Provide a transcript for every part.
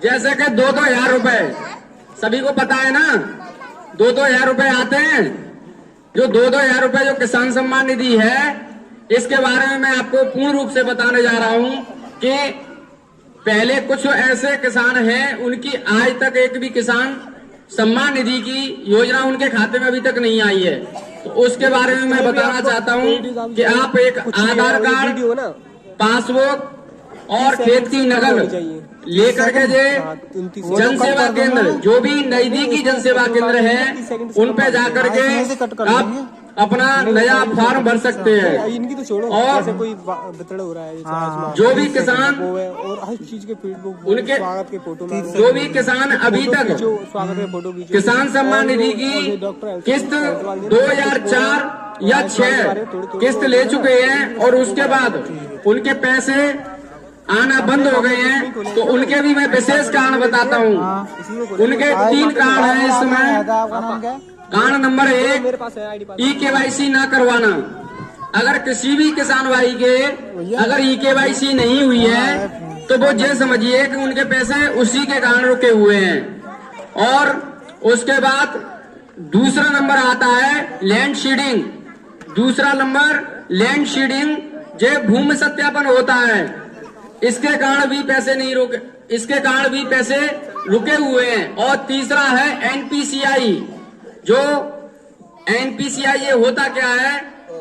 जैसे कि 2-2 हजार रुपए सभी को पता है ना, 2-2 हजार रुपए आते हैं। जो 2-2 हजार रुपए जो किसान सम्मान निधि है, इसके बारे में मैं आपको पूर्ण रूप से बताने जा रहा हूं कि पहले कुछ ऐसे किसान हैं उनकी आज तक एक भी किसान सम्मान निधि की योजना उनके खाते में अभी तक नहीं आई है। तो उसके बारे में मैं बताना चाहता हूं कि आप एक आधार कार्ड, पासबुक और खेत की नकल लेकर के जन सेवा केंद्र, जो भी नजदीकी जन सेवा केंद्र है, उन पे जाकर के आप अपना नया फॉर्म भर सकते हैं। इनकी तो छोड़ो, और जैसे कोई वितरण हो रहा है, जो भी किसान और हर चीज के उनके स्वागत के फोटो में, जो भी किसान अभी तक स्वागत के फोटो किसान सम्मान निधि की किस्त 2004 या 6 किस्त ले चुके हैं और उसके बाद उनके पैसे आना बंद हो गए हैं, तो उनके भी मैं विशेष कारण बताता हूँ। उनके 3 कारण हैं इसमें। कारण नंबर 1, ई-केवाईसी ना करवाना। अगर किसी भी किसान भाई के अगर ई-केवाईसी नहीं हुई है तो वो ये समझिए कि उनके पैसे उसी के कारण रुके हुए हैं। और उसके बाद दूसरा नंबर आता है लैंड सीडिंग। दूसरा नंबर लैंड सीडिंग, जो भूमि सत्यापन होता है, इसके कारण भी पैसे नहीं रुके, इसके कारण भी पैसे रुके हुए हैं। और तीसरा है एनपीसीआई। जो एनपीसीआई ये होता क्या है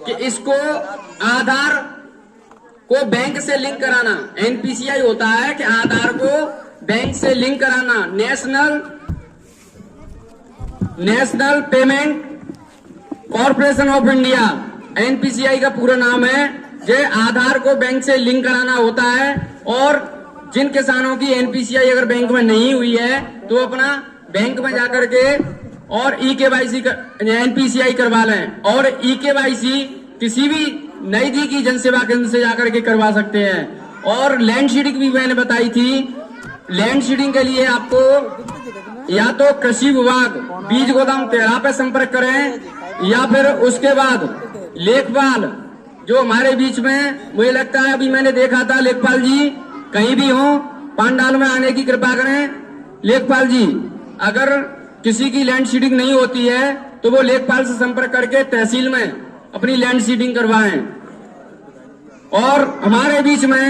कि इसको आधार को बैंक से लिंक कराना। एनपीसीआई होता है कि आधार को बैंक से लिंक कराना, national payment corporation of India, NPCI का पूरा नाम है। जो आधार को बैंक से लिंक कराना होता है। और जिन किसानों की एनपीसीआई अगर बैंक में नहीं हुई है तो अपना बैंक में जाकर के और ई-केवाईसी एनपीसीआई करवा लें। और ई-केवाईसी किसी भी नजदीकी जन सेवा केंद्र से जाकर के करवा सकते हैं। और लैंड सीडिंग भी मैंने बताई थी। लैंड सीडिंग के लिए आपको या तो कृषि विभाग बीज गोदाम तेरा पे संपर्क करें, या फिर उसके बाद लेखपाल, जो हमारे बीच में मुझे लगता है अभी मैंने देखा था, लेखपाल जी कहीं भी हो पांडाल में आने की कृपा करें। लेखपाल जी, अगर किसी की लैंड सीडिंग नहीं होती है तो वो लेखपाल से संपर्क करके तहसील में अपनी लैंड सीडिंग करवाएं। और हमारे बीच में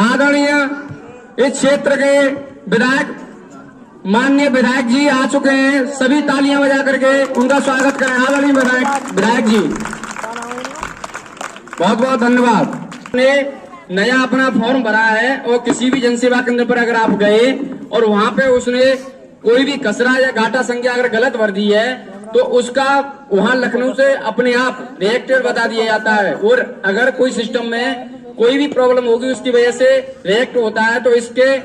आदरणीय इस क्षेत्र के विधायक, माननीय विधायक जी आ चुके हैं। सभी तालियां बजा करके उनका स्वागत करें। आदरणीय विधायक जी, बहुत बहुत धन्यवाद। ने नया अपना फॉर्म भरा है और किसी भी जन सेवा केंद्र पर अगर आप गए और वहां पे उसने कोई भी कसरा या घाटा संख्या अगर गलत भर दी है तो उसका वहां लखनऊ से अपने आप रिएक्टेड बता दिया जाता है। और अगर कोई सिस्टम में कोई भी प्रॉब्लम होगी उसकी वजह से रिएक्ट होता है, तो इसके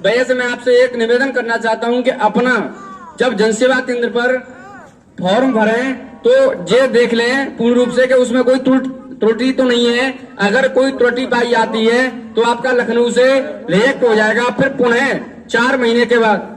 वजह से मैं आपसे एक निवेदन करना चाहता हूं कि अपना जब जन सेवा केंद्र पर फॉर्म भरें तो ये देख लें पूर्ण रूप से कि उसमें कोई त्रुटि तो नहीं है। अगर कोई त्रुटि पाई जाती है तो आपका लखनऊ से रिएक्ट हो जाएगा। फिर पुनः 4 महीने के बाद